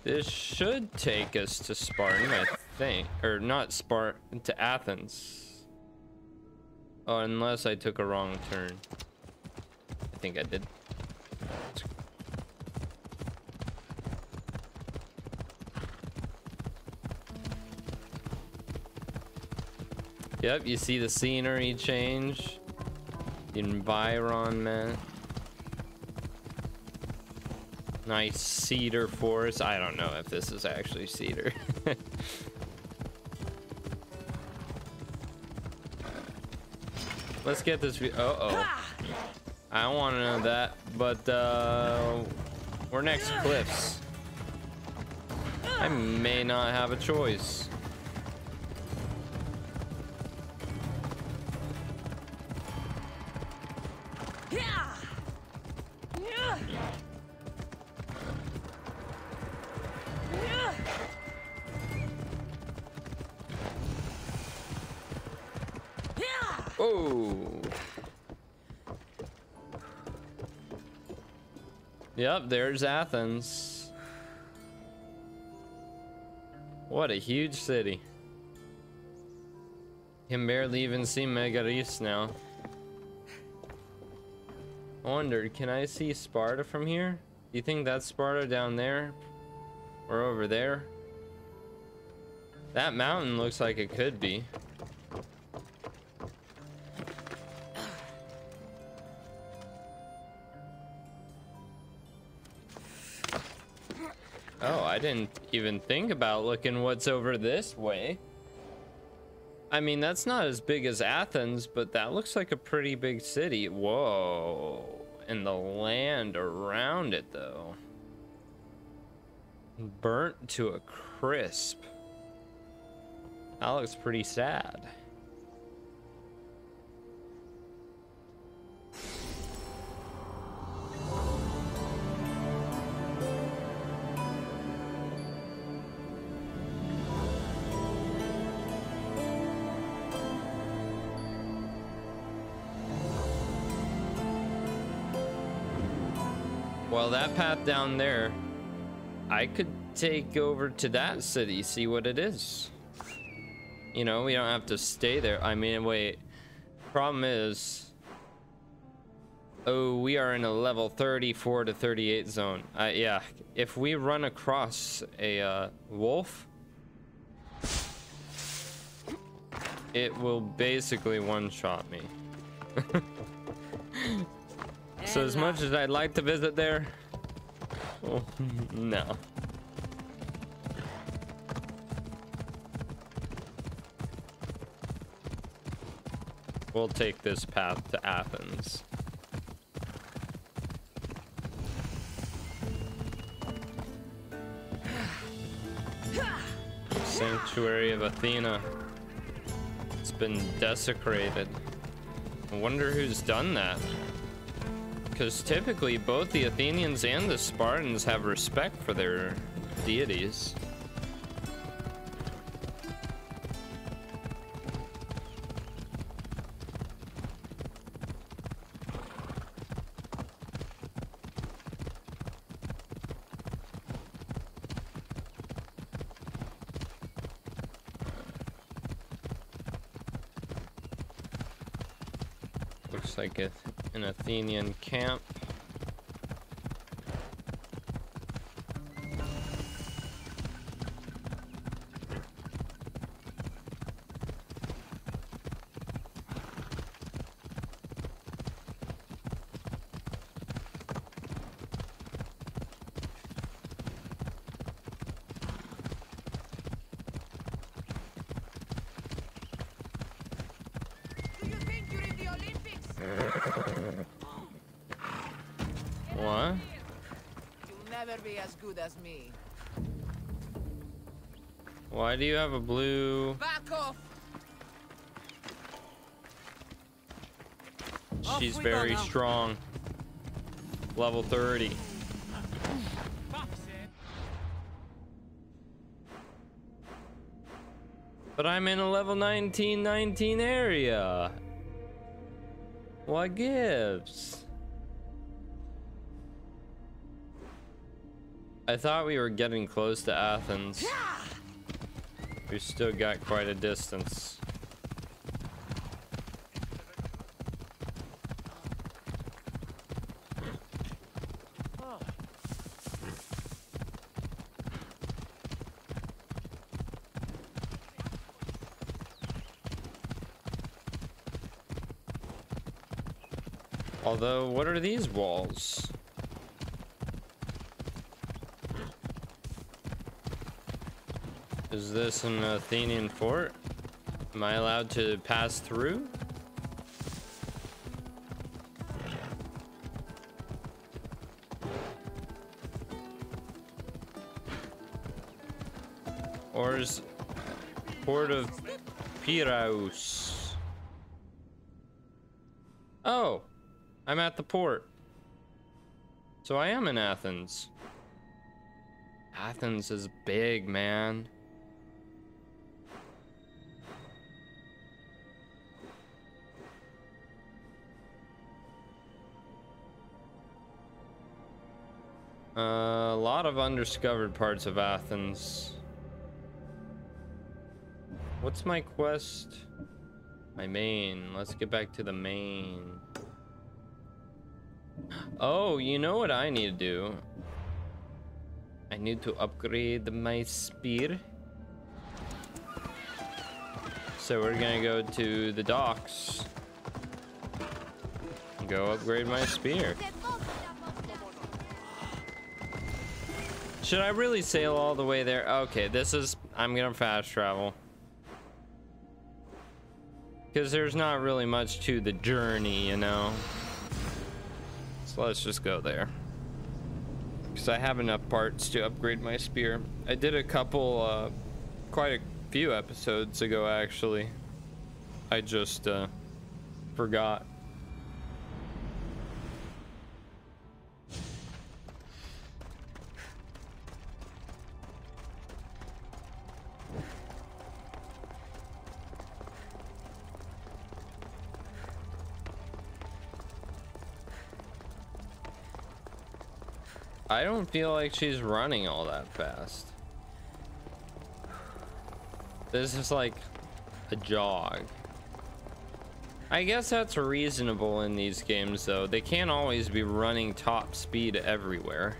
This should take us to Spartan, I think. Or not Spartan, to Athens. Oh, unless I took a wrong turn. I think I did. Yep, you see the scenery change. The environment. Nice cedar forest. I don't know if this is actually cedar. Let's get this view. Uh-oh. I don't want to know that, but we're next to cliffs. I may not have a choice. Yep, there's Athens. What a huge city. Can barely even see Megaris now. I wondered, can I see Sparta from here? Do you think that's Sparta down there? Or over there? That mountain looks like it could be. Oh, I didn't even think about looking what's over this way. I mean, that's not as big as Athens, but that looks like a pretty big city. Whoa. And the land around it, though. Burnt to a crisp. That looks pretty sad. Well, that path down there, I could take over to that city, see what it is. You know, we don't have to stay there. I mean, wait. Problem is, oh, we are in a level 34 to 38 zone. Yeah, if we run across a wolf, it will basically one-shot me. So as much as I'd like to visit there, oh, no. We'll take this path to Athens. Sanctuary of Athena. It's been desecrated. I wonder who's done that. Because typically both the Athenians and the Spartans have respect for their deities. Looks like an Athenian camp. What? You'll never be as good as me. Why do you have a blue? Back off. She's very strong. Level 30. But I'm in a level 19 area. What gives? I thought we were getting close to Athens. We still got quite a distance. Although, what are these walls? Is this an Athenian fort? Am I allowed to pass through? Or is Port of Piraeus? Oh, I'm at the port. So I am in Athens. Athens is big, man. A lot of undiscovered parts of Athens. What's my quest? My main. Let's get back to the main. Oh, you know what I need to do? I need to upgrade my spear. So we're gonna go to the docks. Go upgrade my spear. Should I really sail all the way there? Okay, I'm gonna fast travel. Because there's not really much to the journey, you know? So let's just go there. Because I have enough parts to upgrade my spear. I did a couple, quite a few episodes ago, actually. I just, forgot. I don't feel like she's running all that fast. This is like a jog. I guess that's reasonable in these games, though. They can't always be running top speed everywhere.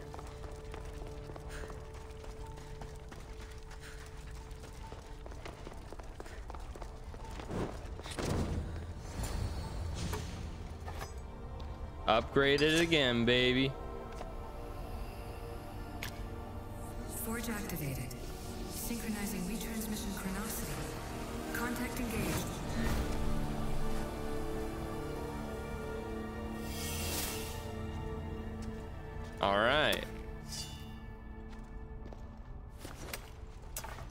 Upgrade it again, baby. Forge activated. Synchronizing retransmission chronicity. Contact engaged. All right.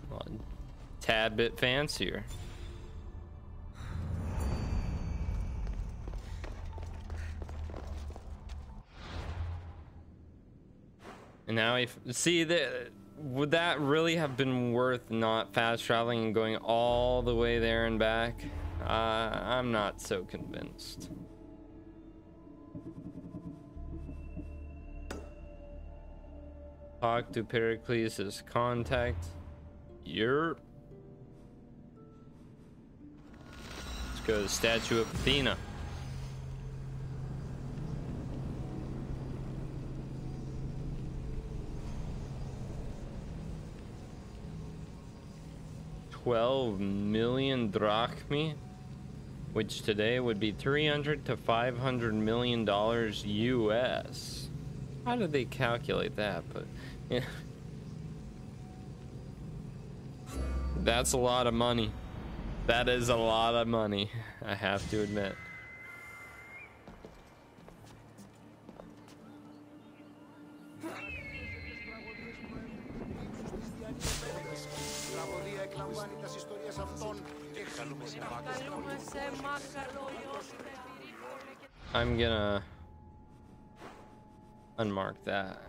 Well, tad bit fancier. And now if see that, would that really have been worth not fast traveling and going all the way there and back? I'm not so convinced. Talk to Perikles' contact. Yerp. Let's go to the statue of Athena. $12 million drachmi, which today would be $300 to $500 million US. How did they calculate that? But yeah, that's a lot of money. That is a lot of money, I have to admit. I'm gonna unmark that.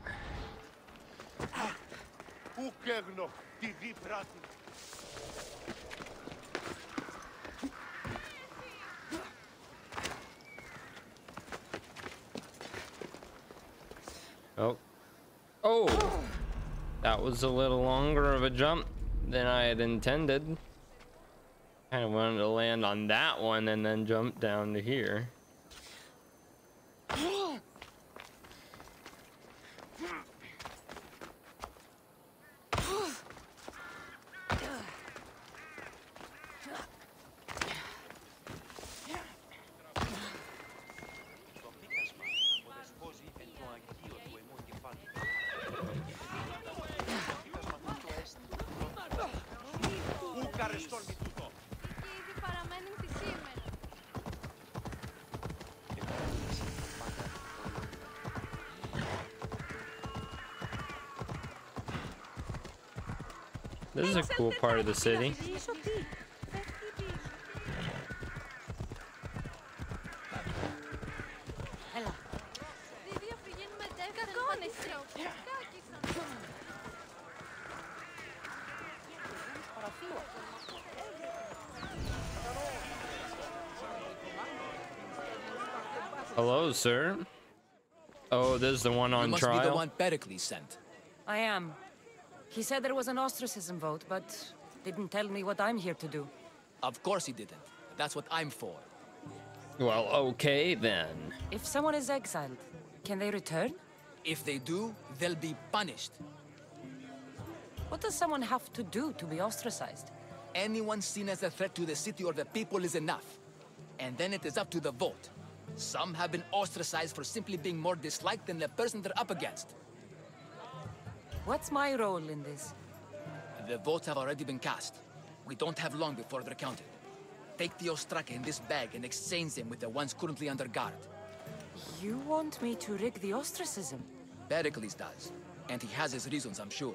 Oh. Oh! That was a little longer of a jump than I had intended. Kind of wanted to land on that one and then jump down to here. This is a cool part of the city. Hello, sir. Oh, this is the one on trial? You must be the one Perikles sent. I am. He said there was an ostracism vote, but didn't tell me what I'm here to do. Of course he didn't. That's what I'm for. Well, okay then. If someone is exiled, can they return? If they do, they'll be punished. What does someone have to do to be ostracized? Anyone seen as a threat to the city or the people is enough. And then it is up to the vote. Some have been ostracized for simply being more disliked than the person they're up against. What's my role in this? The votes have already been cast. We don't have long before they're counted. Take the ostraka in this bag and exchange them with the ones currently under guard. You want me to rig the ostracism? Perikles does. And he has his reasons, I'm sure.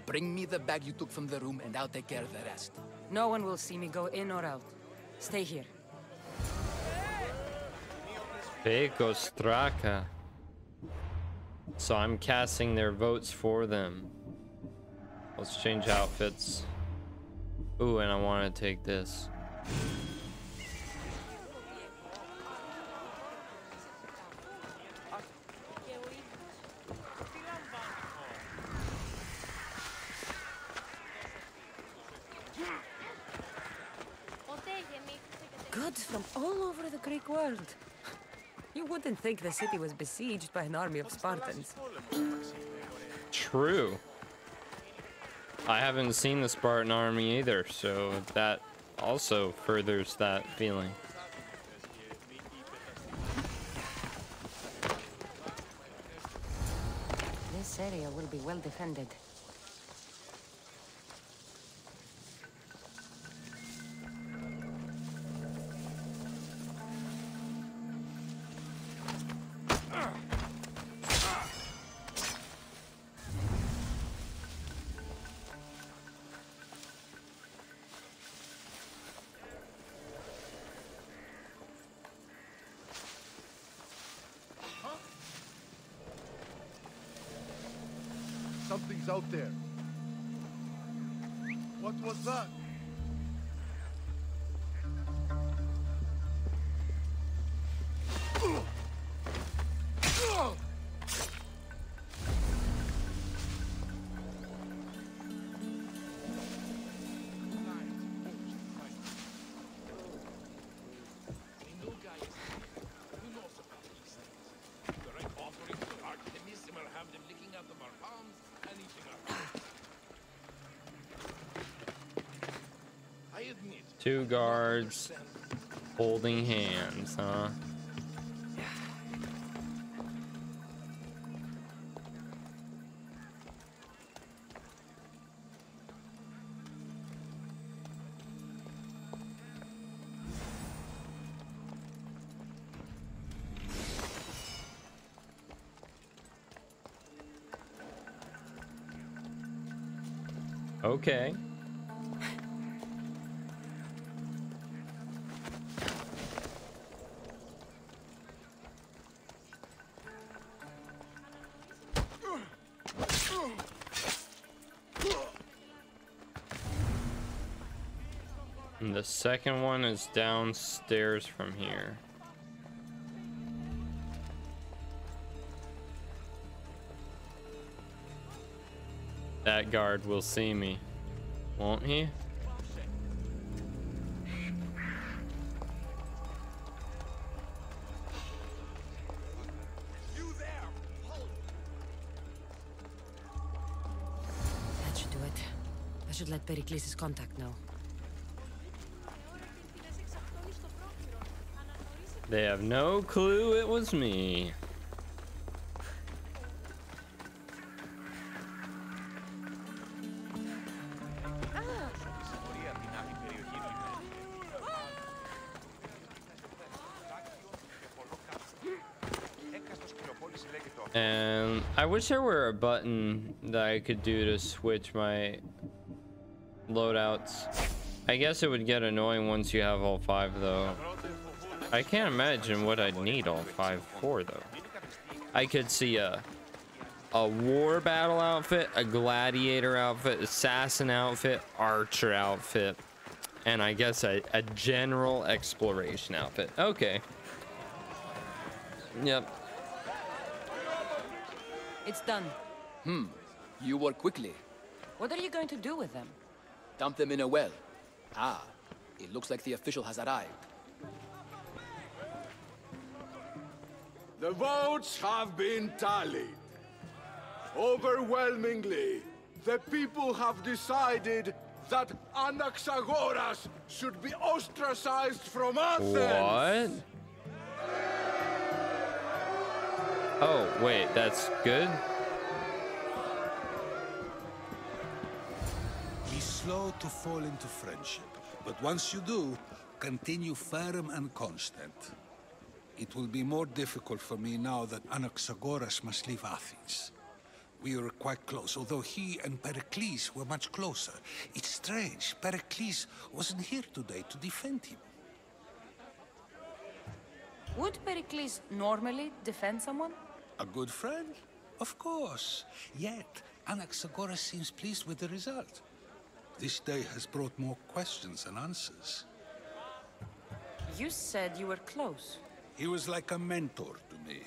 Bring me the bag you took from the room and I'll take care of the rest. No one will see me go in or out. Stay here. Fake ostraka. So I'm casting their votes for them. Let's change outfits. Ooh, and I want to take this. Goods from all over the Greek world. You wouldn't think the city was besieged by an army of Spartans. True. I haven't seen the Spartan army either, so that also furthers that feeling. This area will be well defended. Something's out there. What was that? Two guards holding hands, huh? Okay. And the second one is downstairs from here. That guard will see me, won't he? That should do it. I should let Perikles' contact know. They have no clue it was me. And I wish there were a button that I could do to switch my loadouts. I guess it would get annoying once you have all 5 though. I can't imagine what I'd need all 5 for though. I could see a war battle outfit, a gladiator outfit, assassin outfit, archer outfit, and I guess a general exploration outfit. Okay. Yep. It's done. You work quickly. What are you going to do with them? Dump them in a well. Ah, it looks like the official has arrived. The votes have been tallied. Overwhelmingly, the people have decided that Anaxagoras should be ostracized from Athens. What? Oh, wait, that's good? Be slow to fall into friendship, but once you do, continue firm and constant. It will be more difficult for me now that Anaxagoras must leave Athens. We were quite close, although he and Perikles were much closer. It's strange, Perikles wasn't here today to defend him. Would Perikles normally defend someone? A good friend? Of course. Yet, Anaxagoras seems pleased with the result. This day has brought more questions than answers. You said you were close. He was like a mentor to me.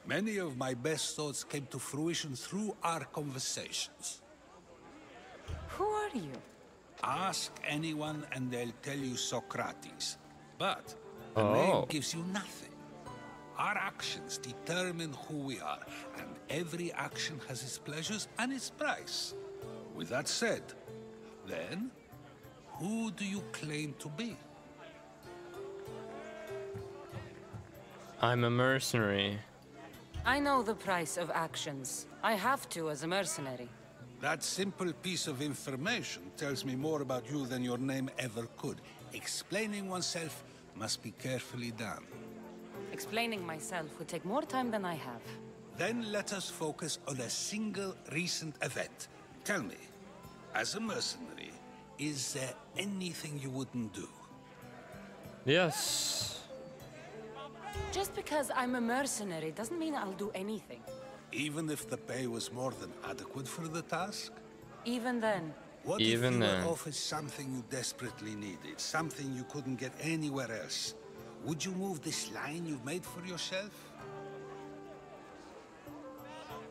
Many of my best thoughts came to fruition through our conversations. Who are you? Ask anyone and they'll tell you Socrates. But the name gives you nothing. Our actions determine who we are, and every action has its pleasures and its price. With that said, then, who do you claim to be? I'm a mercenary. I know the price of actions. I have to as a mercenary. That simple piece of information tells me more about you than your name ever could. Explaining oneself must be carefully done. Explaining myself would take more time than I have. Then let us focus on a single recent event. Tell me, as a mercenary, is there anything you wouldn't do? Yes. Just because I'm a mercenary doesn't mean I'll do anything. Even if the pay was more than adequate for the task? Even then. What Even if you then. were offered something you desperately needed, something you couldn't get anywhere else? Would you move this line you've made for yourself?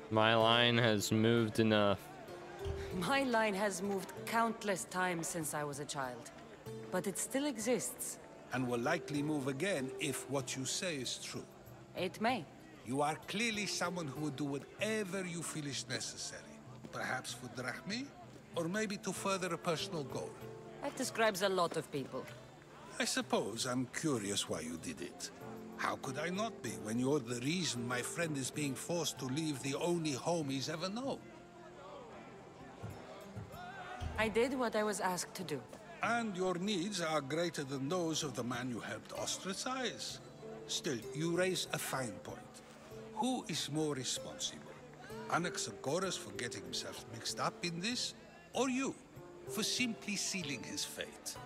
My line has moved enough. My line has moved countless times since I was a child. But it still exists. And will likely move again if what you say is true. It may. You are clearly someone who would do whatever you feel is necessary. Perhaps for drachmi, or maybe to further a personal goal. That describes a lot of people. I suppose I'm curious why you did it. How could I not be when you're the reason my friend is being forced to leave the only home he's ever known? I did what I was asked to do. And your needs are greater than those of the man you helped ostracize. Still, you raise a fine point. Who is more responsible? Anaxagoras for getting himself mixed up in this, or you, for simply sealing his fate?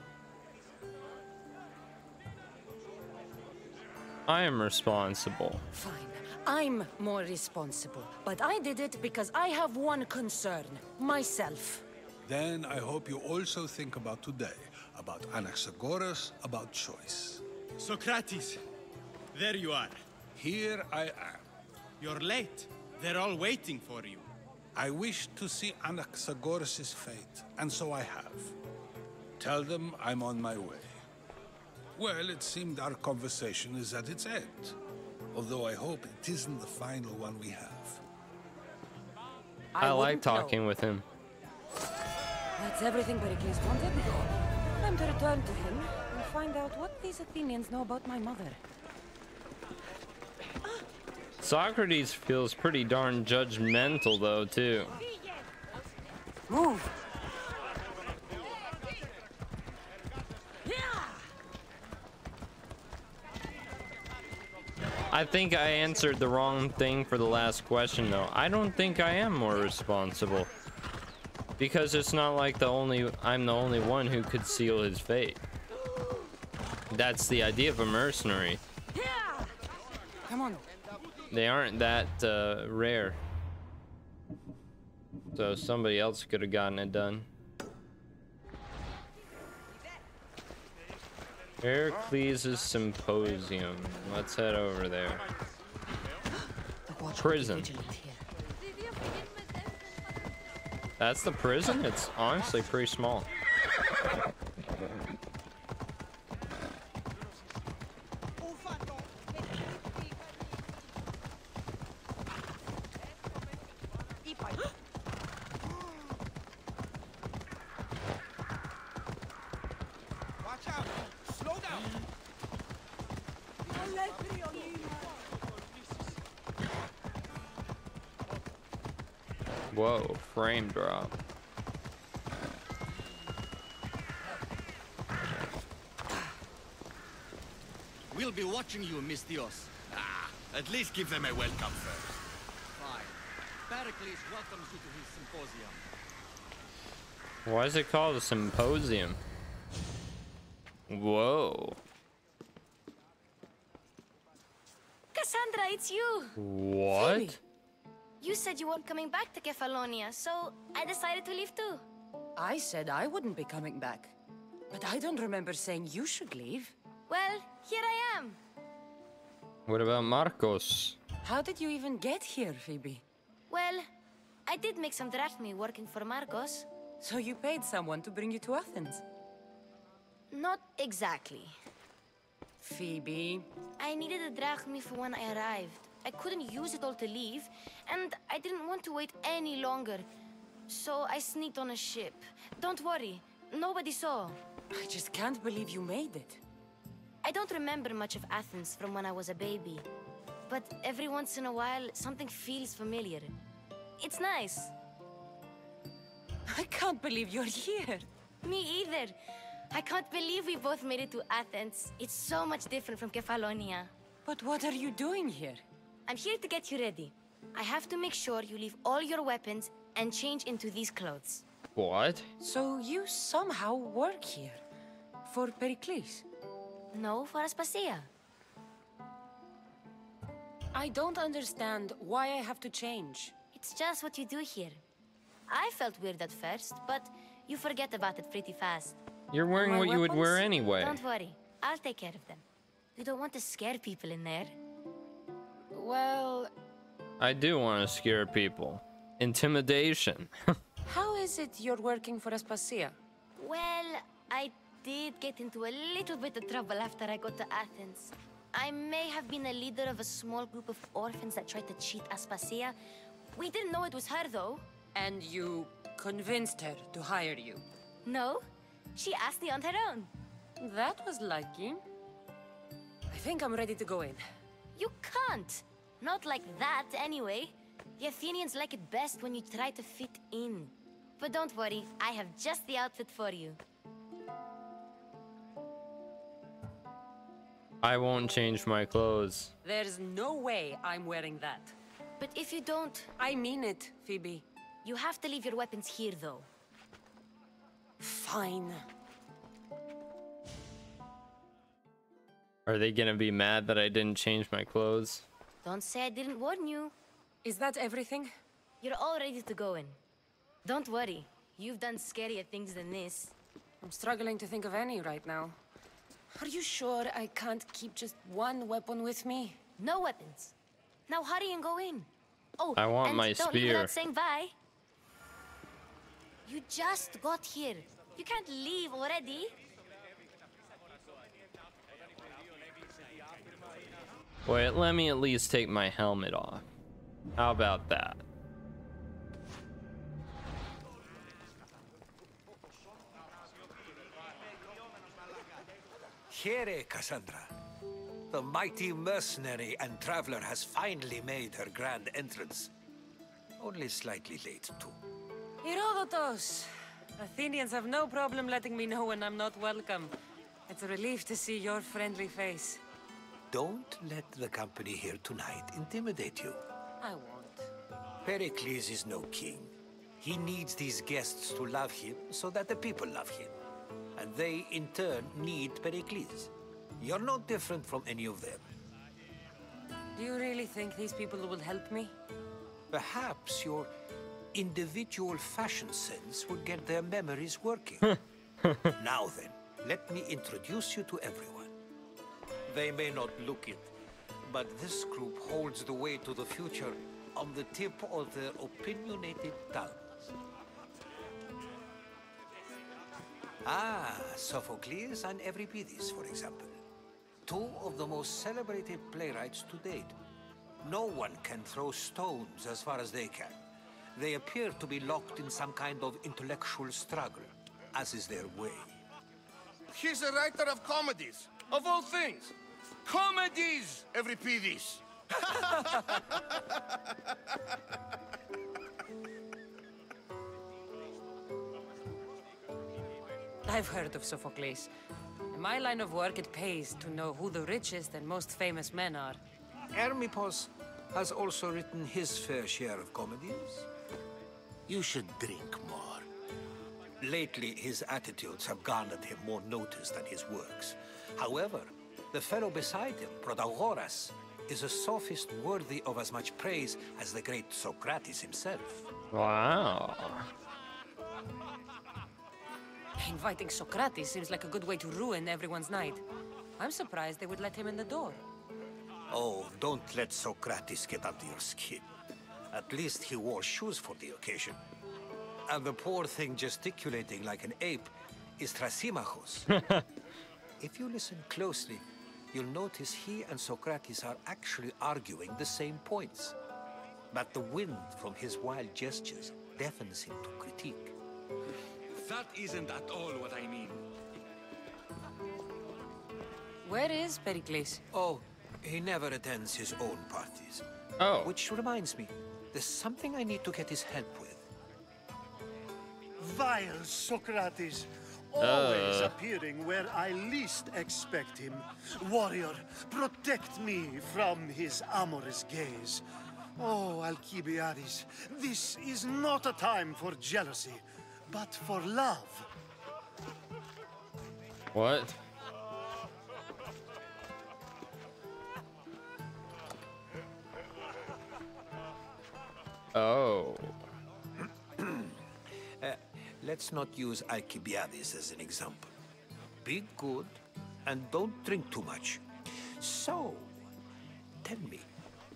I am responsible. Fine. I'm more responsible. But I did it because I have one concern. Myself. Then I hope you also think about today, about Anaxagoras, about choice. Socrates, there you are. Here I am. You're late. They're all waiting for you. I wish to see Anaxagoras' fate, and so I have. Tell them I'm on my way. Well, it seemed our conversation is at its end. Although I hope it isn't the final one we have. I like talking with him. That's everything Perikles wanted. Time to return to him and find out what these Athenians know about my mother. Socrates feels pretty darn judgmental though, too. Move! I think I answered the wrong thing for the last question though. I don't think I am more responsible. Because it's not like I'm the only one who could seal his fate. That's the idea of a mercenary. Come on. They aren't that rare. So somebody else could have gotten it done. Perikles' Symposium. Let's head over there. Prison. That's the prison? It's honestly pretty small. Whoa, frame drop. We'll be watching you, Mystios. At least give them a welcome first. Fine. Perikles welcomes you to his symposium. Why is it called a symposium? Whoa. Kassandra, it's you! What? Phoebe. You said you weren't coming back to Kefalonia, so I decided to leave too. I said I wouldn't be coming back. But I don't remember saying you should leave. Well, here I am. What about Marcos? How did you even get here, Phoebe? Well, I did make some drachmi working for Marcos. So you paid someone to bring you to Athens? Not exactly. Phoebe... I needed a drachmi for when I arrived. I couldn't use it all to leave, and I didn't want to wait any longer. So I sneaked on a ship. Don't worry, nobody saw. I just can't believe you made it. I don't remember much of Athens from when I was a baby. But every once in a while, something feels familiar. It's nice. I can't believe you're here. Me either. I can't believe we both made it to Athens. It's so much different from Kefalonia. But what are you doing here? I'm here to get you ready. I have to make sure you leave all your weapons and change into these clothes. What? So you somehow work here? For Perikles? No, for Aspasia. I don't understand why I have to change. It's just what you do here. I felt weird at first, but you forget about it pretty fast. You're wearing My what you would wear weapons? anyway. Don't worry, I'll take care of them. You don't want to scare people in there. Well, I do want to scare people. Intimidation. how is it you're working for Aspasia? Well, I did get into a little bit of trouble after I got to Athens. I may have been a leader of a small group of orphans that tried to cheat Aspasia. We didn't know it was her, though. And you convinced her to hire you? No, she asked me on her own. That was lucky. I think I'm ready to go in. You can't. Not like that, anyway. The Athenians like it best when you try to fit in. But don't worry, I have just the outfit for you. I won't change my clothes. There's no way I'm wearing that. But if you don't, I mean it, Phoebe. you have to leave your weapons here, though. Fine. Are they gonna be mad that I didn't change my clothes? Don't say I didn't warn you. Is that everything? You're all ready to go in. Don't worry, you've done scarier things than this. I'm struggling to think of any right now. Are you sure I can't keep just one weapon with me? No weapons. Now hurry and go in. Oh, I want and my don't leave spear. without saying bye. You just got here. You can't leave already. Wait, let me at least take my helmet off. How about that? Here, Kassandra. The mighty mercenary and traveler has finally made her grand entrance. Only slightly late, too. Herodotus! Athenians have no problem letting me know when I'm not welcome. It's a relief to see your friendly face. Don't let the company here tonight intimidate you. I won't. Perikles is no king. He needs these guests to love him so that the people love him. And they, in turn, need Perikles. You're no different from any of them. Do you really think these people will help me? Perhaps your individual fashion sense would get their memories working. Now then, let me introduce you to everyone. They may not look it, but this group holds the way to the future on the tip of their opinionated tongues. Ah, Sophocles and Euripides, for example. Two of the most celebrated playwrights to date. No one can throw stones as far as they can. They appear to be locked in some kind of intellectual struggle, as is their way. He's a writer of comedies, of all things. Comedies, Euripides. I've heard of Sophocles. In my line of work, it pays to know who the richest and most famous men are. Hermippos has also written his fair share of comedies. You should drink more. Lately, his attitudes have garnered him more notice than his works. However, the fellow beside him, Protagoras, is a sophist worthy of as much praise as the great Socrates himself. Wow. Inviting Socrates seems like a good way to ruin everyone's night. I'm surprised they would let him in the door. Oh, don't let Socrates get under your skin. At least he wore shoes for the occasion. And the poor thing gesticulating like an ape is Thrasymachos. If you listen closely, you'll notice he and Socrates are actually arguing the same points. But the wind from his wild gestures deafens him to critique. That isn't at all what I mean. Where is Perikles? Oh, he never attends his own parties. Oh. Which reminds me, there's something I need to get his help with. Vile Socrates, always appearing where I least expect him. Warrior, protect me from his amorous gaze. Oh, Alcibiades, this is not a time for jealousy, but for love. What? Oh. Let's not use Alcibiades as an example. Be good, and don't drink too much. So, tell me,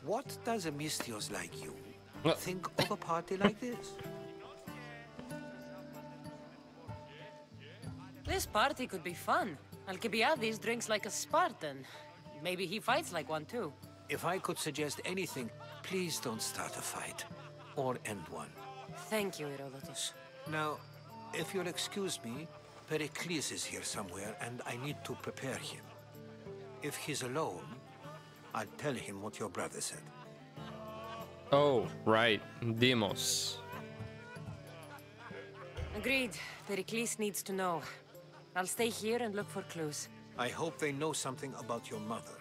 what does a Mystios like you think of a party like this? This party could be fun. Alcibiades drinks like a Spartan. Maybe he fights like one too. If I could suggest anything, please don't start a fight. Or end one. Thank you, Herodotus. Now, if you'll excuse me, Perikles is here somewhere, and I need to prepare him. If he's alone, I'll tell him what your brother said. Oh, right. Demos. Agreed. Perikles needs to know. I'll stay here and look for clues. I hope they know something about your mother.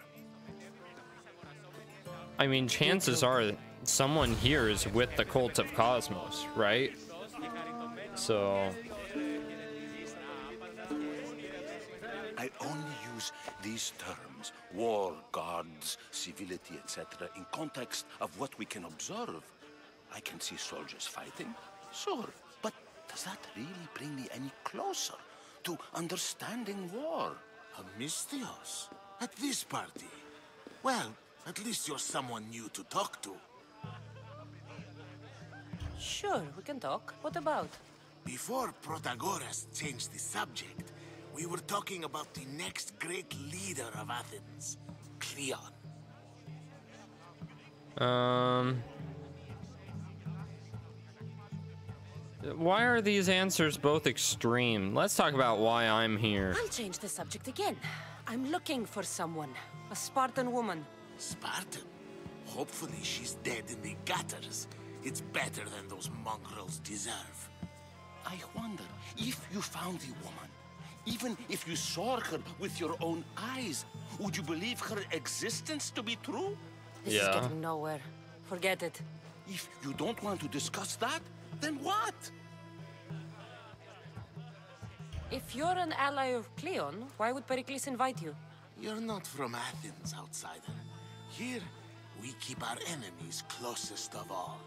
I mean, chances are someone here is with the Cult of Kosmos, right? So... I only use these terms, war, gods, civility, etc., in context of what we can observe. I can see soldiers fighting, sure, but does that really bring me any closer to understanding war? A Mystios? At this party? Well, at least you're someone new to talk to. Sure, we can talk. What about? Before Protagoras changed the subject, we were talking about the next great leader of Athens, Cleon. Why are these answers both extreme? Let's talk about why I'm here. I'll change the subject again. I'm looking for someone. A Spartan woman. Spartan? Hopefully she's dead in the gutters. It's better than those mongrels deserve. I wonder if you found the woman, even if you saw her with your own eyes, would you believe her existence to be true? This is getting nowhere. Forget it. If you don't want to discuss that, then what? If you're an ally of Cleon, why would Perikles invite you? You're not from Athens, outsider. Here, we keep our enemies closest of all.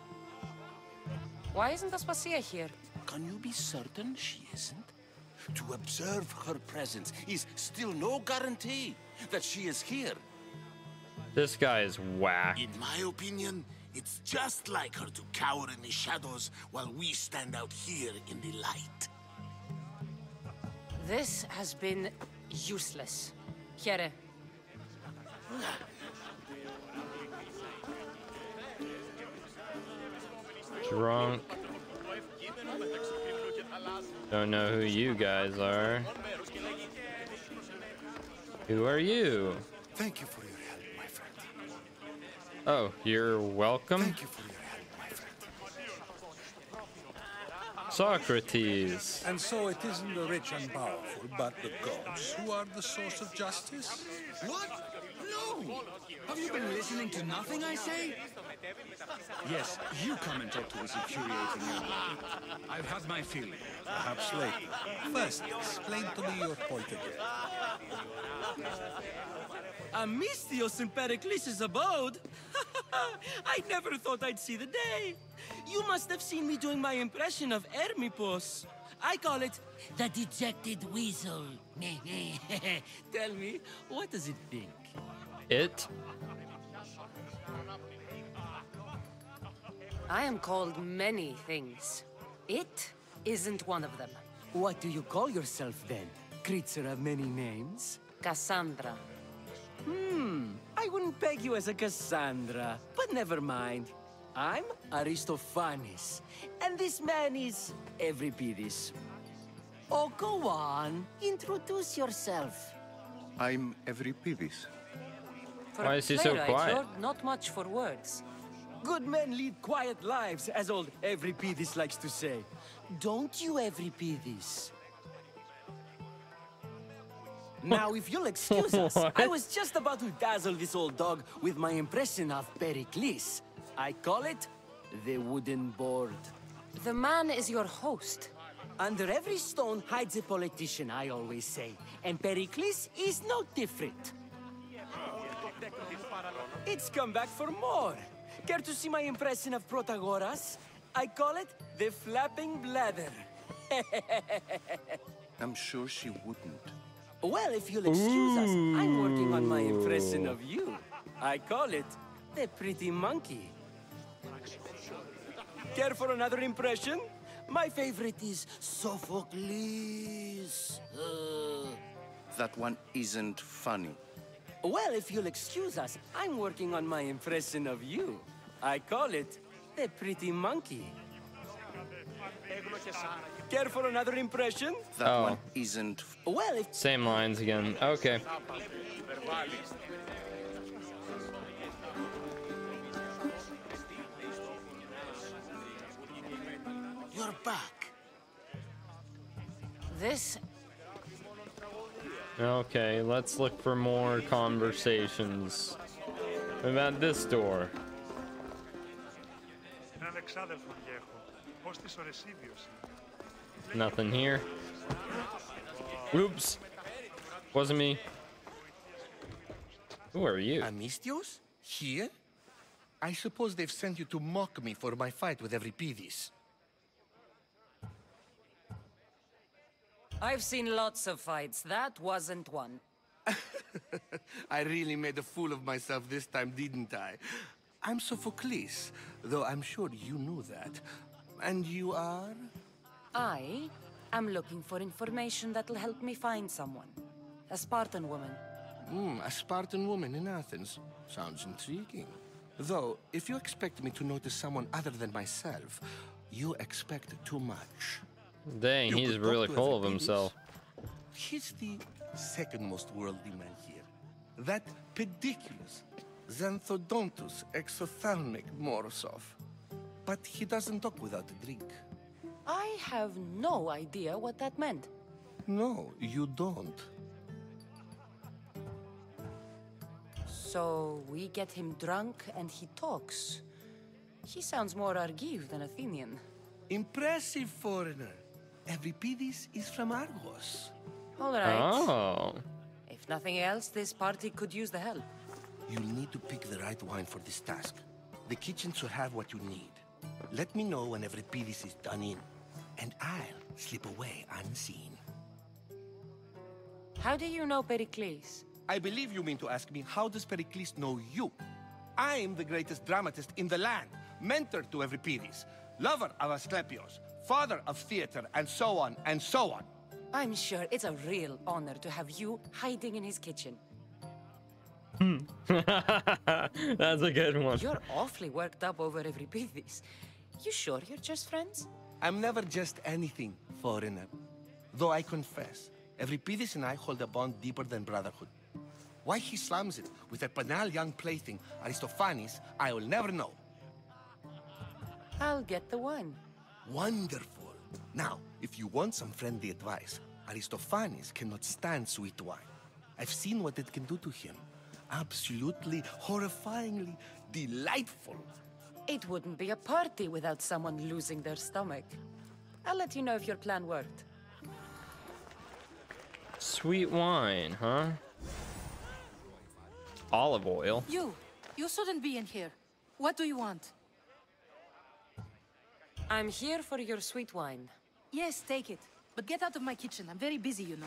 Why isn't Aspasia here? Can you be certain she isn't? To observe her presence is still no guarantee that she is here. This guy is whack. In my opinion, it's just like her to cower in the shadows while we stand out here in the light. This has been useless. Here. Drunk. Don't know who you guys are. Who are you? Thank you for your help, my friend. Oh, you're welcome. Thank you for your help, my friend. Socrates. And so it isn't the rich and powerful, but the gods who are the source of justice? What? No! Have you been listening to nothing I say? Yes, you come and talk to this infuriating young lady. I've had my feeling. Perhaps later. First, explain to me your point again. Amistios in Perikles' abode? I never thought I'd see the day. You must have seen me doing my impression of Hermippos. I call it the dejected weasel. Tell me, what does it think? It? I am called many things. It isn't one of them. What do you call yourself then? Creature of many names? Kassandra. I wouldn't peg you as a Kassandra, but never mind. I'm Aristophanes, and this man is Euripides. Oh, go on. Introduce yourself. I'm Euripides. For Why a is he so playwright, quiet? You're not much for words. Good men lead quiet lives, as old Euripides likes to say. Don't you, Euripides? Now, if you'll excuse us, I was just about to dazzle this old dog with my impression of Perikles. I call it the wooden board. The man is your host. Under every stone hides a politician, I always say. And Perikles is no different. It's come back for more. Care to see my impression of Protagoras? I call it the flapping bladder. I'm sure she wouldn't. Well, if you'll excuse us, I'm working on my impression of you. I call it the pretty monkey. Care for another impression? My favorite is Sophocles. That one isn't funny. Well, if you'll excuse us, I'm working on my impression of you. I call it the pretty monkey. Care for another impression? That one isn't. Well, if same lines again. Okay. You're back. This. Okay, let's look for more conversations. What about this door? Nothing here. Oops. Wasn't me. Who are you? Amistios? Here? I suppose they've sent you to mock me for my fight with Euripides. I've seen lots of fights. That wasn't one. I really made a fool of myself this time, didn't I? I'm Sophocles, though I'm sure you knew that. And you are? I am looking for information that'll help me find someone. A Spartan woman. A Spartan woman in Athens. Sounds intriguing. Though, if you expect me to notice someone other than myself, you expect too much. Dang, he's really full of himself. He's the second most worldly man here. That Perikles, Xanthodontus exophthalmic Morosov. But he doesn't talk without a drink. I have no idea what that meant. No, you don't. So we get him drunk and he talks. He sounds more Argive than Athenian. Impressive, foreigner. Euripides is from Argos. All right. Oh. If nothing else, this party could use the help. You'll need to pick the right wine for this task. The kitchen should have what you need. Let me know when Euripides is done in, and I'll slip away unseen. How do you know Perikles? I believe you mean to ask me, how does Perikles know you? I'm the greatest dramatist in the land, mentor to Euripides, lover of Asclepios, father of theater, and so on, and so on. I'm sure it's a real honor to have you hiding in his kitchen. That's a good one. You're awfully worked up over Euripides. You sure you're just friends? I'm never just anything, foreigner. Though I confess, Euripides and I hold a bond deeper than brotherhood. Why he slams it with a banal young plaything, Aristophanes, I will never know. I'll get the wine. Wonderful. Now, if you want some friendly advice, Aristophanes cannot stand sweet wine. I've seen what it can do to him. Absolutely, horrifyingly delightful. It wouldn't be a party without someone losing their stomach. I'll let you know if your plan worked. Sweet wine, huh? Olive oil. You shouldn't be in here. What do you want? I'm here for your sweet wine. Yes, take it. But get out of my kitchen. I'm very busy, you know.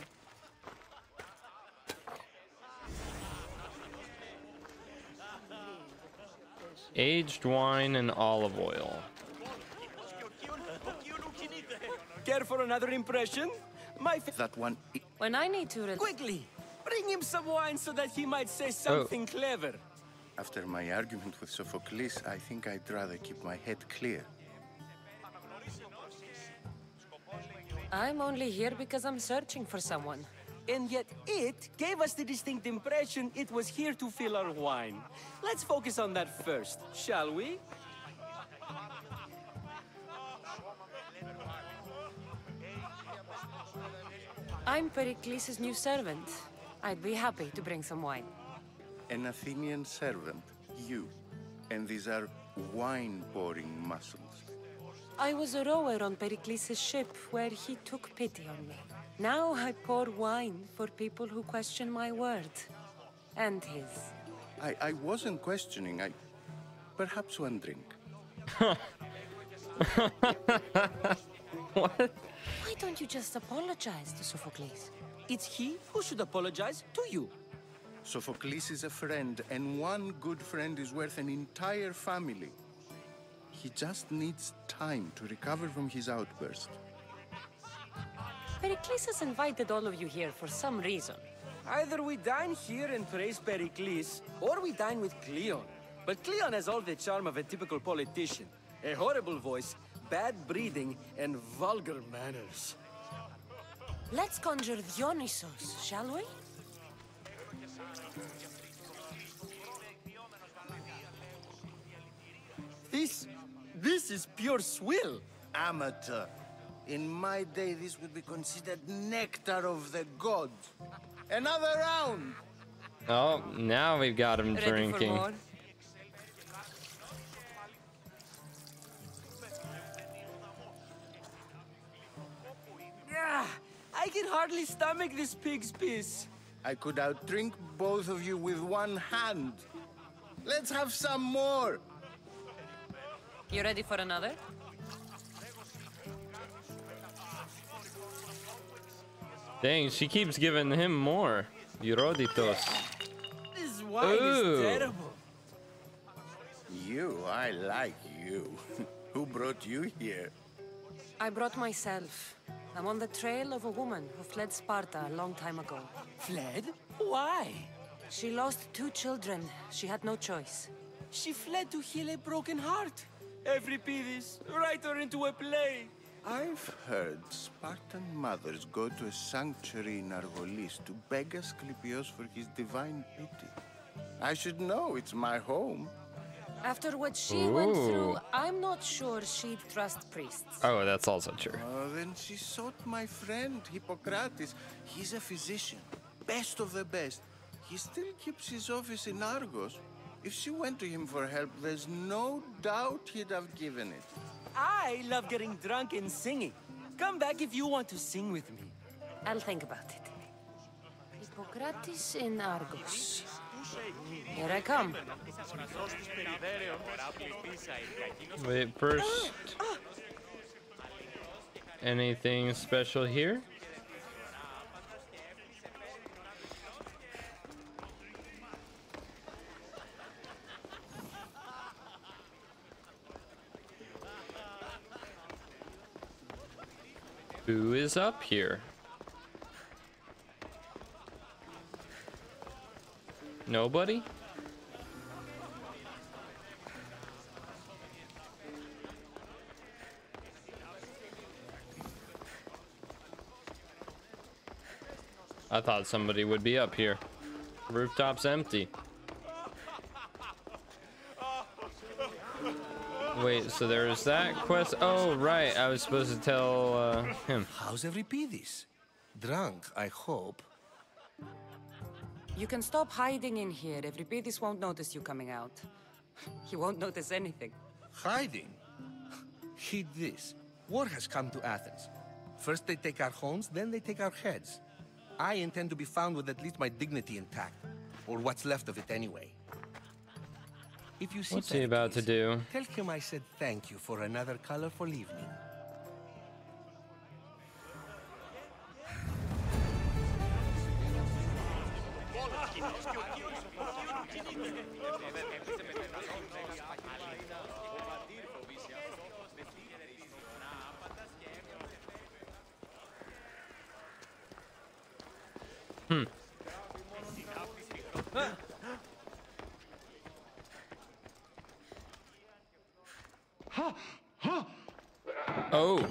Aged wine and olive oil. Care for another impression? That one. When I need to... Quickly! Bring him some wine so that he might say something clever. After my argument with Sophocles, I think I'd rather keep my head clear. I'm only here because I'm searching for someone. And yet it gave us the distinct impression it was here to fill our wine. Let's focus on that first, shall we? I'm Perikles' new servant. I'd be happy to bring some wine. An Athenian servant, you. And these are wine-pouring muscles. I was a rower on Perikles' ship where he took pity on me. Now I pour wine for people who question my word. And his. I wasn't questioning. Perhaps one drink. What? Why don't you just apologize to Sophocles? It's he who should apologize to you. Sophocles is a friend, and one good friend is worth an entire family. He just needs time to recover from his outburst. Perikles has invited all of you here for some reason. Either we dine here and praise Perikles, or we dine with Cleon. But Cleon has all the charm of a typical politician. A horrible voice, bad breeding, and vulgar manners. Let's conjure Dionysos, shall we? This is pure swill. Amateur. In my day, this would be considered nectar of the gods. Another round! Oh, now we've got him Ready drinking. for more? Yeah, I can hardly stomach this pig's piss. I could outdrink both of you with one hand. Let's have some more! You ready for another? Dang, she keeps giving him more. Euroditos. This wine Ooh. is terrible. You, I like you. Who brought you here? I brought myself. I'm on the trail of a woman who fled Sparta a long time ago. Fled? Why? She lost 2 children. She had no choice. She fled to heal a broken heart. Euripides, write her into a play. I've heard Spartan mothers go to a sanctuary in Argolis to beg Asclepios for his divine pity. I should know, it's my home. After what she went through, I'm not sure she'd trust priests. Oh, that's also true. Oh, then she sought my friend, Hippocrates. He's a physician, best of the best. He still keeps his office in Argos. If she went to him for help, there's no doubt he'd have given it. I love getting drunk and singing. Come back if you want to sing with me. I'll think about it. Hippocrates in Argos. Here I come. Wait, first. Anything special here? Who is up here? Nobody? I thought somebody would be up here. Rooftop's empty. Wait, so there's that quest? Oh, right. I was supposed to tell him. How's Euripides? Drunk, I hope. You can stop hiding in here. Euripides won't notice you coming out. He won't notice anything. Hiding? Heed this. War has come to Athens. First they take our homes, then they take our heads. I intend to be found with at least my dignity intact. Or what's left of it anyway. If you see What's he about to do? Tell him I said thank you for another colorful evening. Oh,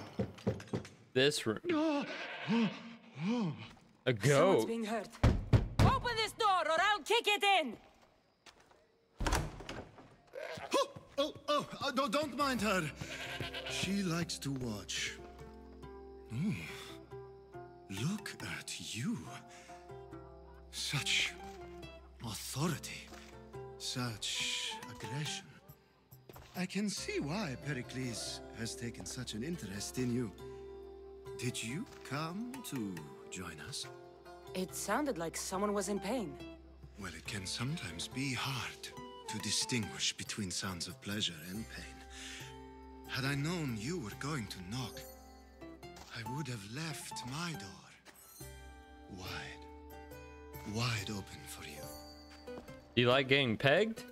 this room. A goat. Someone's being hurt. Open this door or I'll kick it in! Don't mind her. She likes to watch. Oh, look at you. Such authority. Such aggression. I can see why Perikles has taken such an interest in you. Did you come to join us? It sounded like someone was in pain. Well, it can sometimes be hard to distinguish between sounds of pleasure and pain. Had I known you were going to knock, I would have left my door wide open for you. Do you like getting pegged?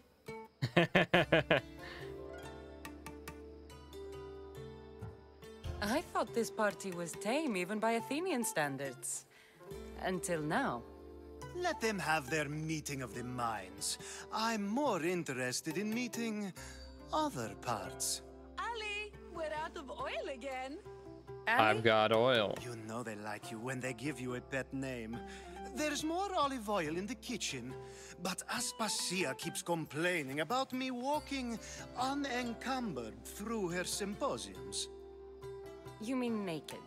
I thought this party was tame even by Athenian standards. Until now. Let them have their meeting of the minds. I'm more interested in meeting other parts. Ali, we're out of oil again. I've got oil. You know they like you when they give you a pet name. There's more olive oil in the kitchen, but Aspasia keeps complaining about me walking unencumbered through her symposiums. You mean naked?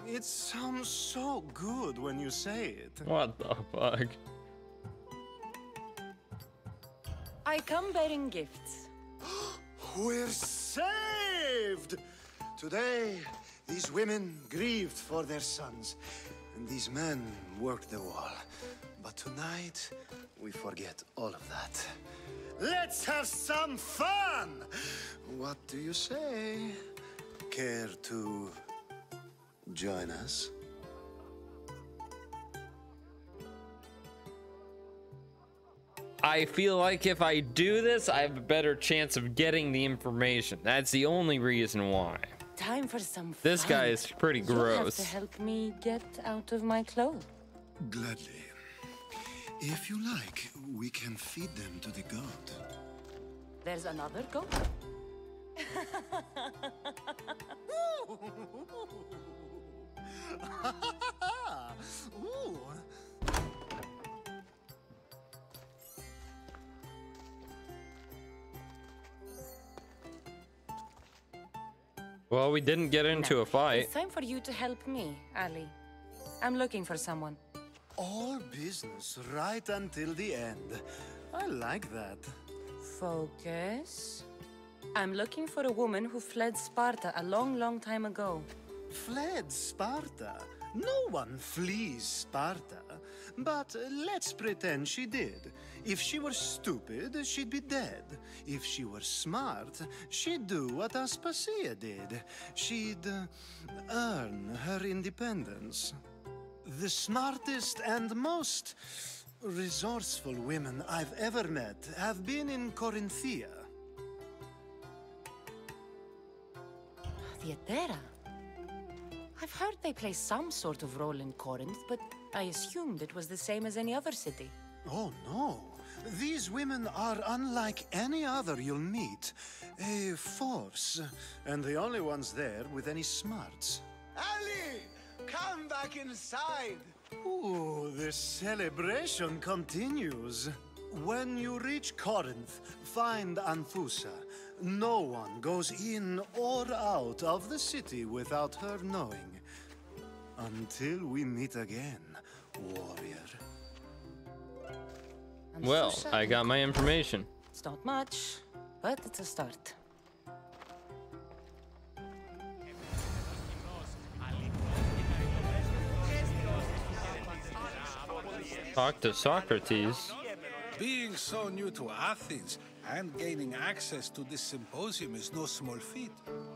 It sounds so good when you say it. What the fuck? I come bearing gifts. We're saved! Today, these women grieved for their sons, and these men worked the wall. But tonight, we forget all of that. Let's have some fun! What do you say? Care to join us? I feel like if I do this, I have a better chance of getting the information. That's the only reason why. time for some fun. This guy is pretty You'll have gross. to help me get out of my clothes. Gladly. If you like, we can feed them to the god. There's another goat? Ooh. Well, we didn't get into a fight. It's time for you to help me, Ali. I'm looking for someone. All business right until the end. I like that. Focus. I'm looking for a woman who fled Sparta a long, long time ago. Fled Sparta? No one flees Sparta. But let's pretend she did. If she were stupid, she'd be dead. If she were smart, she'd do what Aspasia did. She'd earn her independence. The smartest and most resourceful women I've ever met have been in Corinthia. Theatera? I've heard they play some sort of role in Corinth, but I assumed it was the same as any other city. Oh, no. These women are unlike any other you'll meet. A force, and the only ones there with any smarts. Ali! Come back inside! Ooh, the celebration continues. When you reach Corinth, find Anfusa. No one goes in or out of the city without her knowing. Until we meet again, warrior. Well, I got my information. It's not much, but it's a start. Talk to Socrates. Being so new to Athens and gaining access to this symposium is no small feat.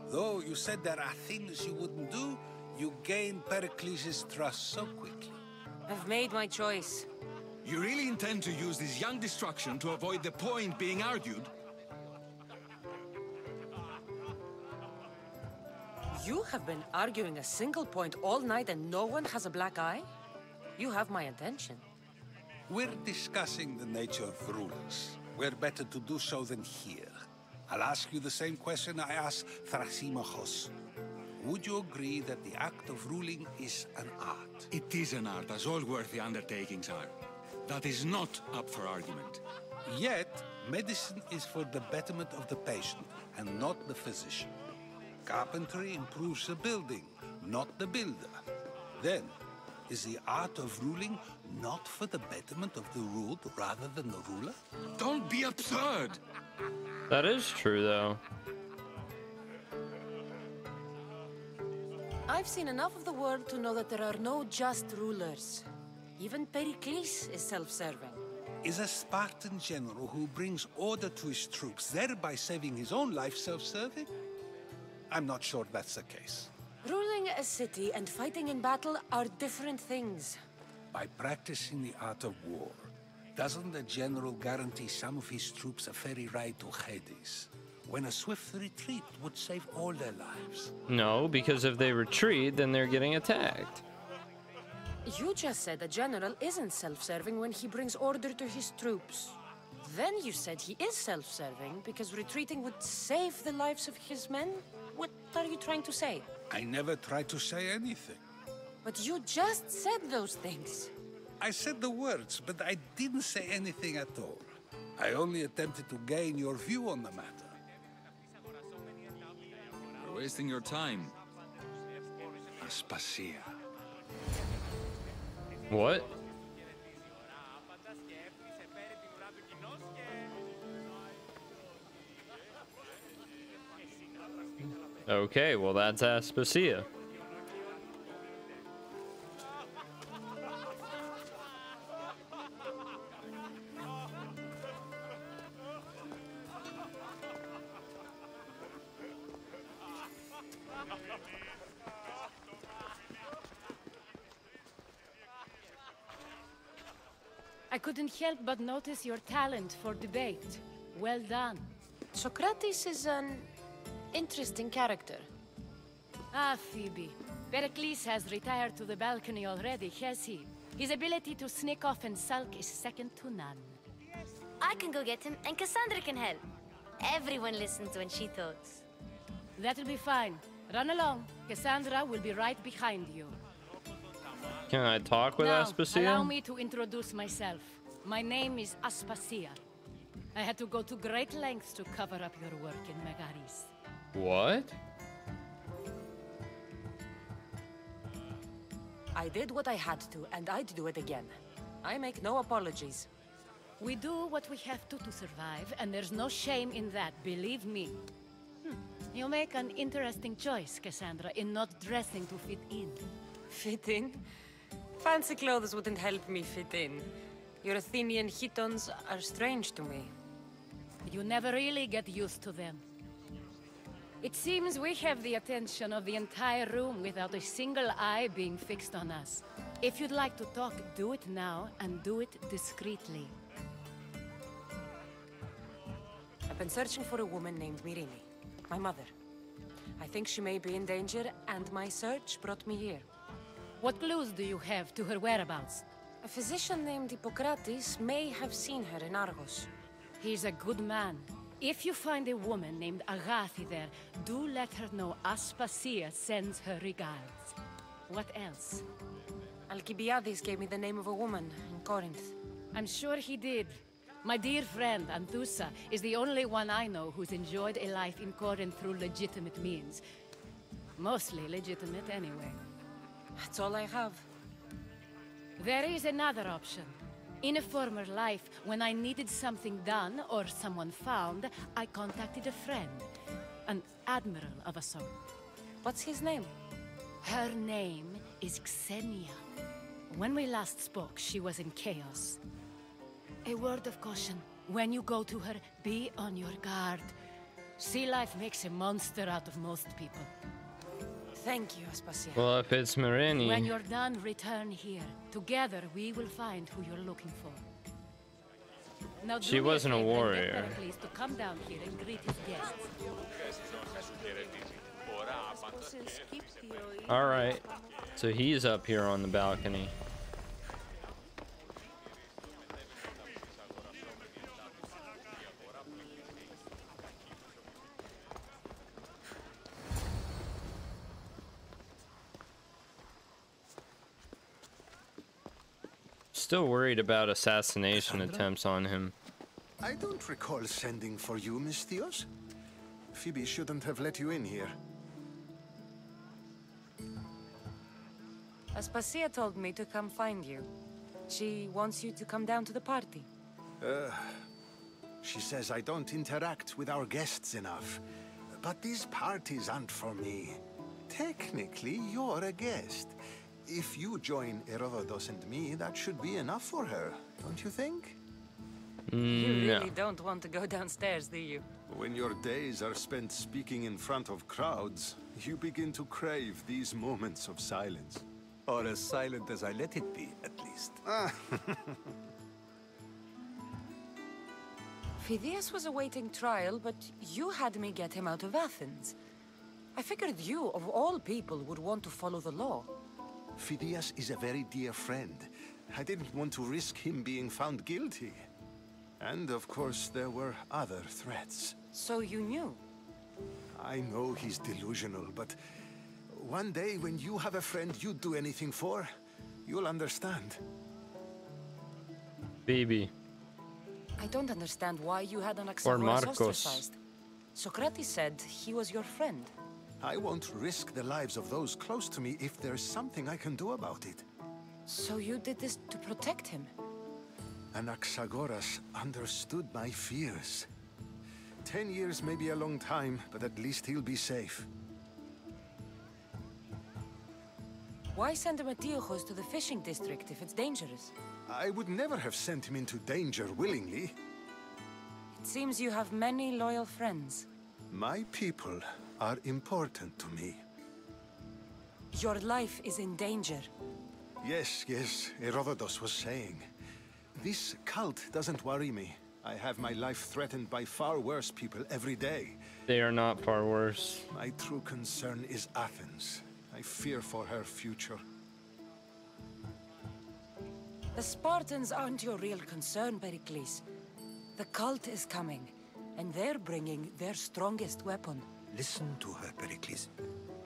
Though you said there are things you wouldn't do, you gained Perikles' trust so quickly. I've made my choice. You really intend to use this young destruction to avoid the point being argued? You have been arguing a single point all night and no one has a black eye? You have my attention. We're discussing the nature of rulers. Where better to do so than here? I'll ask you the same question I asked Thrasymachos. Would you agree that the act of ruling is an art? It is an art, as all worthy undertakings are. That is not up for argument. Yet, medicine is for the betterment of the patient, and not the physician. Carpentry improves the building, not the builder. Then, is the art of ruling not for the betterment of the ruled rather than the ruler? Don't be absurd! That is true, though. I've seen enough of the world to know that there are no just rulers. Even Perikles is self-serving. Is a Spartan general who brings order to his troops, thereby saving his own life, self-serving? I'm not sure that's the case. Ruling a city and fighting in battle are different things. By practicing the art of war, doesn't the general guarantee some of his troops a ferry ride to Hades, when a swift retreat would save all their lives? No, because if they retreat, then they're getting attacked. You just said a general isn't self-serving when he brings order to his troops. Then you said he is self-serving because retreating would save the lives of his men? What are you trying to say? I never tried to say anything. But you just said those things. I said the words, but I didn't say anything at all. I only attempted to gain your view on the matter. You're wasting your time. Aspasia. What? Okay, well that's Aspasia. I couldn't help but notice your talent for debate. Well done. Socrates is an interesting character. Ah, Phoebe. Perikles has retired to the balcony already, has he? His ability to sneak off and sulk is second to none. I can go get him, and Kassandra can help. Everyone listens when she talks. That'll be fine. Run along. Kassandra will be right behind you. Can I talk with Now, Aspasia? allow me to introduce myself. My name is Aspasia. I had to go to great lengths to cover up your work in Megaris. What? I did what I had to, and I'd do it again. I make no apologies. We do what we have to survive, and there's no shame in that, believe me. You make an interesting choice, Kassandra, in not dressing to fit in. Fit in? Fancy clothes wouldn't help me fit in. Your Athenian chitons are strange to me. You never really get used to them. It seems we have the attention of the entire room without a single eye being fixed on us. If you'd like to talk, do it now, and do it discreetly. I've been searching for a woman named Myrine, my mother. I think she may be in danger, and my search brought me here. What clues do you have to her whereabouts? A physician named Hippocrates may have seen her in Argos. He's a good man. If you find a woman named Agathi there, do let her know Aspasia sends her regards. What else? Alcibiades gave me the name of a woman in Corinth. I'm sure he did. My dear friend, Anthusa, is the only one I know who's enjoyed a life in Corinth through legitimate means. Mostly legitimate, anyway. That's all I have. There is another option. In a former life, when I needed something done or someone found, I contacted a friend. An admiral of a sort. What's his name? Her name is Xenia. When we last spoke, she was in chaos. A word of caution. When you go to her, be on your guard. Sea life makes a monster out of most people. Thank you, Aspasia. Well, if it's Myrine... When you're done, return here. Together, we will find who you're looking for. Now, she wasn't a warrior. Get Perikles to come down here and greet his guests. Alright. So he's up here on the balcony. Still worried about assassination attempts on him. I don't recall sending for you, Misthios. Phoebe shouldn't have let you in here. Aspasia told me to come find you. She wants you to come down to the party. She says I don't interact with our guests enough. But these parties aren't for me. Technically, you're a guest. If you join Herodotus and me, that should be enough for her, don't you think? You really don't want to go downstairs, do you? When your days are spent speaking in front of crowds, you begin to crave these moments of silence. Or as silent as I let it be, at least. Phidias was awaiting trial, but you had me get him out of Athens. I figured you, of all people, would want to follow the law. Phidias is a very dear friend. I didn't want to risk him being found guilty. And of course, there were other threats. So you knew? I know he's delusional, but one day when you have a friend you'd do anything for, you'll understand. Baby. I don't understand why you had Anaxagoras ostracized. Socrates said he was your friend. I won't risk the lives of those close to me if there's something I can do about it. So you did this to protect him? Anaxagoras understood my fears. 10 years may be a long time, but at least he'll be safe. Why send Metiochos to the fishing district if it's dangerous? I would never have sent him into danger willingly. It seems you have many loyal friends. My people are important to me. Your life is in danger. Yes, Herodotus was saying. This cult doesn't worry me. I have my life threatened by far worse people every day. They are not far worse. My true concern is Athens. I fear for her future. The Spartans aren't your real concern, Perikles. The cult is coming, and they're bringing their strongest weapon. Listen to her, Perikles.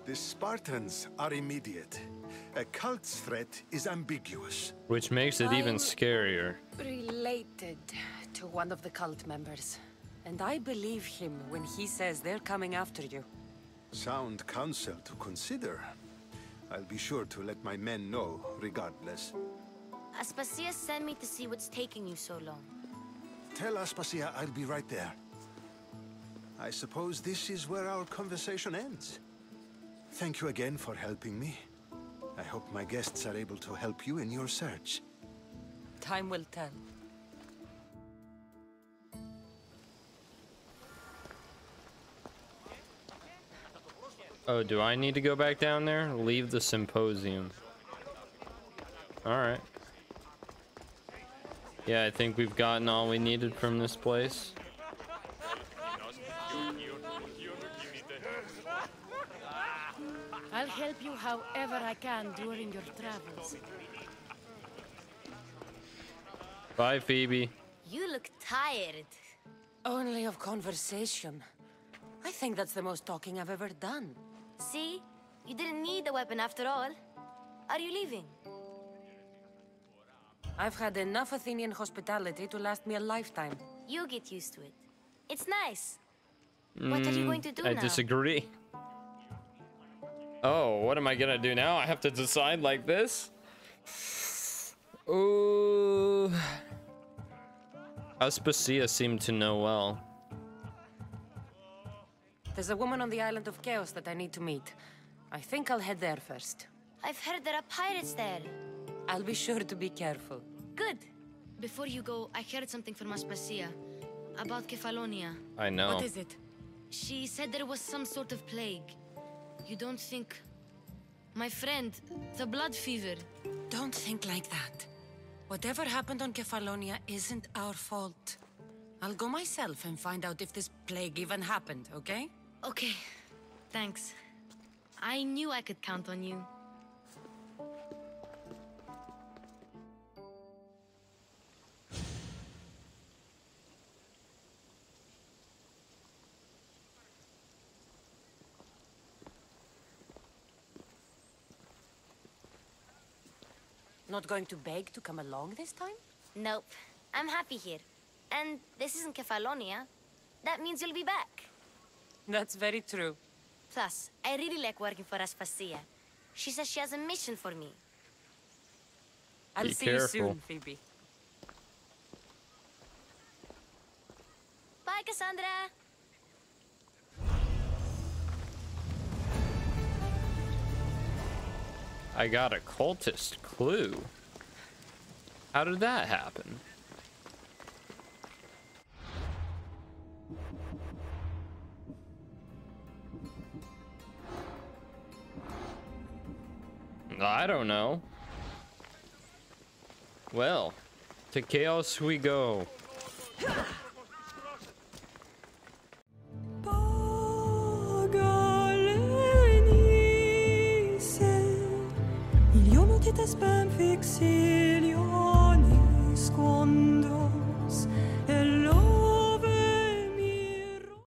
The Spartans are immediate. A cult's threat is ambiguous. Which makes it even scarier. Related to one of the cult members. And I believe him when he says they're coming after you. Sound counsel to consider. I'll be sure to let my men know, regardless. Aspasia sent me to see what's taking you so long. Tell Aspasia I'll be right there. I suppose this is where our conversation ends. Thank you again for helping me. I hope my guests are able to help you in your search. Time will tell. Oh, do I need to go back down there? Leave the Symposium. Alright. Yeah, I think we've gotten all we needed from this place. I'll help you however I can during your travels. Bye, Phoebe. You look tired. Only of conversation. I think that's the most talking I've ever done. See? You didn't need the weapon after all. Are you leaving? I've had enough Athenian hospitality to last me a lifetime. You get used to it. It's nice. What are you going to do now? I disagree. Oh, what am I gonna do now? I have to decide like this? Ooh. Aspasia seemed to know well. There's a woman on the island of Chaos that I need to meet. I think I'll head there first. I've heard there are pirates there. I'll be sure to be careful. Good. Before you go, I heard something from Aspasia about Kefalonia. I know. What is it? She said there was some sort of plague. You don't think... My friend, the blood fever. Don't think like that. Whatever happened on Kefalonia isn't our fault. I'll go myself and find out if this plague even happened, okay? Okay. Thanks. I knew I could count on you. Not going to beg to come along this time? Nope. I'm happy here. And this isn't Kefalonia. That means you'll be back. That's very true. Plus, I really like working for Aspasia. She says she has a mission for me. I'll see you soon, Phoebe. Bye, Kassandra. I got a cultist clue. How did that happen? I don't know. Well, to Chaos we go.